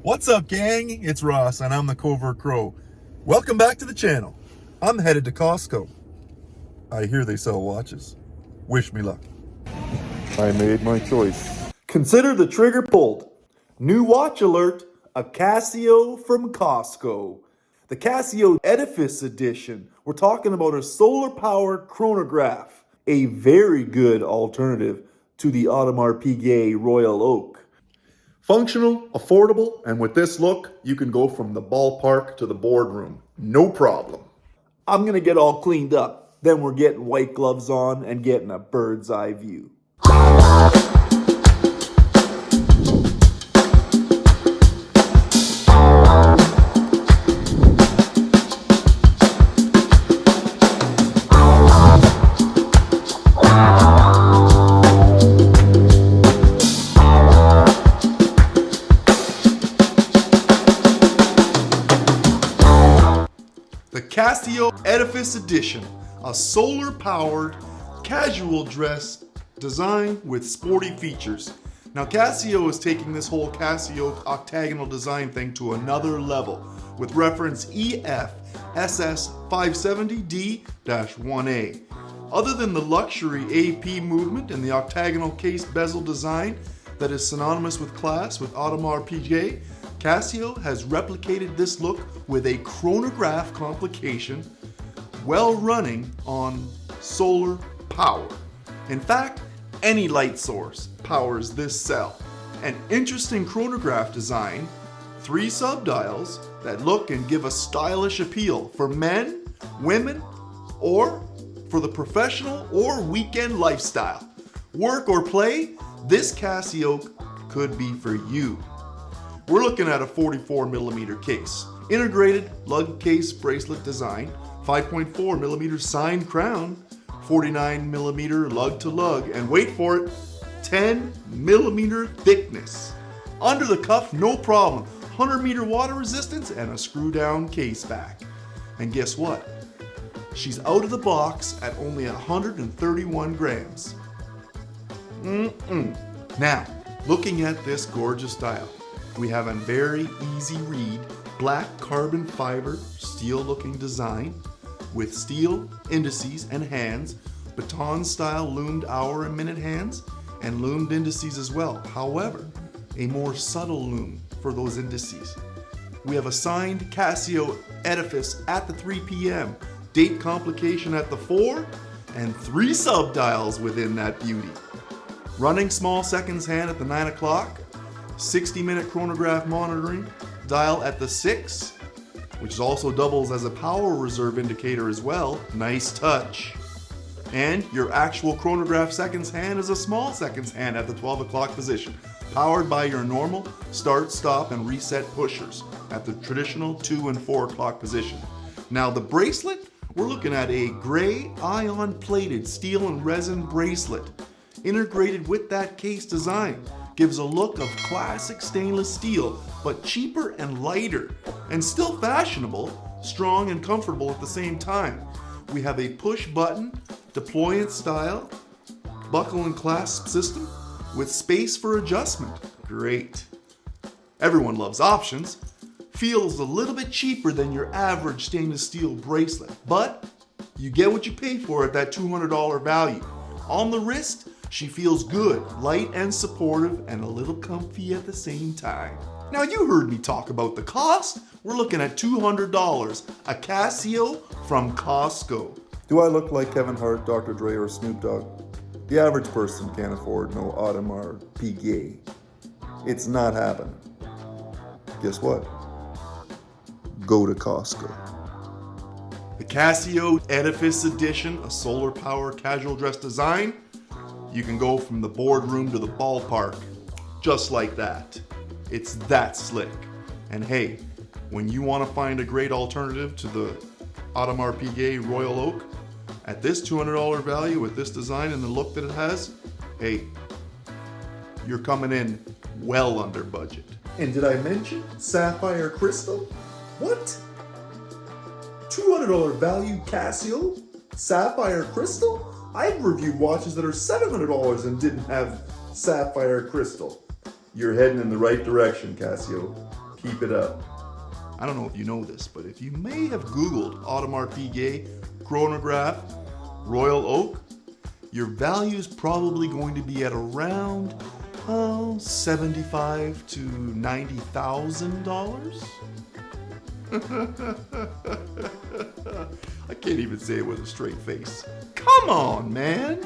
What's up, gang? It's Ross, and I'm the COvertCrow. Welcome back to the channel. I'm headed to COSTCO. I hear they sell watches. Wish me luck. I made my choice. Consider the trigger pulled. New watch alert, a Casio from Costco. The Casio Edifice Edition. We're talking about a solar-powered chronograph. A very good alternative to the Audemars Piguet Royal Oak. Functional, affordable, and with this look, you can go from the ballpark to the boardroom. No problem. I'm gonna get all cleaned up. Then we're getting white gloves on and getting a bird's eye view. The Casio Edifice Edition, a solar-powered, casual dress design with sporty features. Now Casio is taking this whole Casioak octagonal design thing to another level with reference EFSS570D-1A. Other than the luxury AP movement and the octagonal case bezel design that is synonymous with class with Audemars Piguet, Casio has replicated this look with a chronograph complication while running on solar power. In fact, any light source powers this cell. An interesting chronograph design, 3 subdials that look and give a stylish appeal for men, women, or for the professional or weekend lifestyle. Work or play, this Casioak could be for you. We're looking at a 44mm case, integrated lug case bracelet design, 5.4mm signed crown, 49mm lug to lug, and wait for it, 10mm thickness. Under the cuff, no problem, 100-meter water resistance and a screw down case back. And guess what? She's out of the box at only 131 grams. Now, looking at this gorgeous dial, we have a very easy read, black carbon fiber, steel looking design with steel indices and hands, baton style loomed hour and minute hands, and loomed indices as well. However, a more subtle loom for those indices. We have a signed Casio Edifice at the 3 p.m., date complication at the 4, and 3 subdials within that beauty. Running small seconds hand at the 9 o'clock, 60-minute chronograph monitoring dial at the 6, which also doubles as a power reserve indicator as well. Nice touch. And your actual chronograph seconds hand is a small seconds hand at the 12 o'clock position, powered by your normal start, stop, and reset pushers at the traditional 2 and 4 o'clock position. Now the bracelet, we're looking at a gray ion plated steel and resin bracelet integrated with that case design. Gives a look of classic stainless steel, but cheaper and lighter, and still fashionable, strong and comfortable at the same time. We have a push button, deployant style, buckle and clasp system with space for adjustment. Great. Everyone loves options. Feels a little bit cheaper than your average stainless steel bracelet, but you get what you pay for at that $200 value. On the wrist, she feels good, light and supportive, and a little comfy at the same time. Now you heard me talk about the cost. We're looking at $200, a Casio from Costco. Do I look like Kevin Hart, Dr. Dre, or Snoop Dogg? The average person can't afford no Audemars Piguet. It's not happening. Guess what? Go to Costco. The Casio Edifice Edition, a solar power casual dress design. You can go from the boardroom to the ballpark, just like that. It's that slick. And hey, when you want to find a great alternative to the Audemars Piguet Royal Oak, at this $200 value with this design and the look that it has, hey, you're coming in well under budget. And did I mention sapphire crystal? What? $200 value Casio? Sapphire crystal? I've reviewed watches that are $700 and didn't have sapphire crystal. You're heading in the right direction, Casio. Keep it up. I don't know if you know this, but if you may have Googled Audemars Piguet, Chronograph, Royal Oak, your value is probably going to be at around $75,000 to $90,000. I can't even say it with a straight face. Come on, man!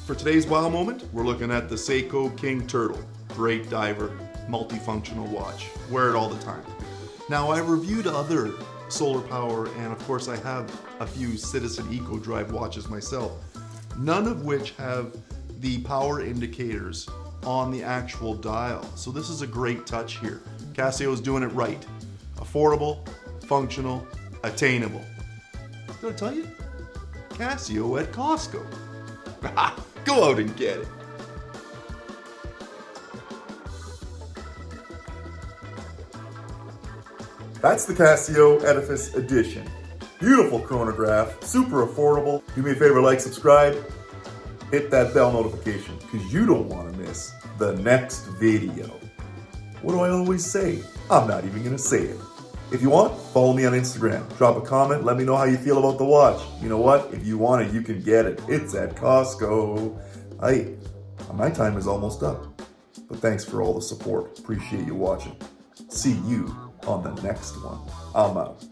For today's wow moment, we're looking at the Seiko King Turtle. Great diver, multifunctional watch. Wear it all the time. Now, I reviewed other solar power, and of course I have a few Citizen Eco Drive watches myself, none of which have the power indicators on the actual dial. So this is a great touch here. Casio is doing it right. Affordable, functional, attainable. Did I tell you? Casio at COSTCO. Go out and get it. That's the Casio Edifice Edition. Beautiful chronograph, super affordable. Do me a favor, like, subscribe, hit that bell notification, because you don't want to miss the next video. What do I always say? I'm not even going to say it. If you want, follow me on Instagram. Drop a comment, let me know how you feel about the watch. You know what? If you want it, you can get it. It's at COSTCO. My time is almost up. But thanks for all the support. Appreciate you watching. See you on the next one. I'm out.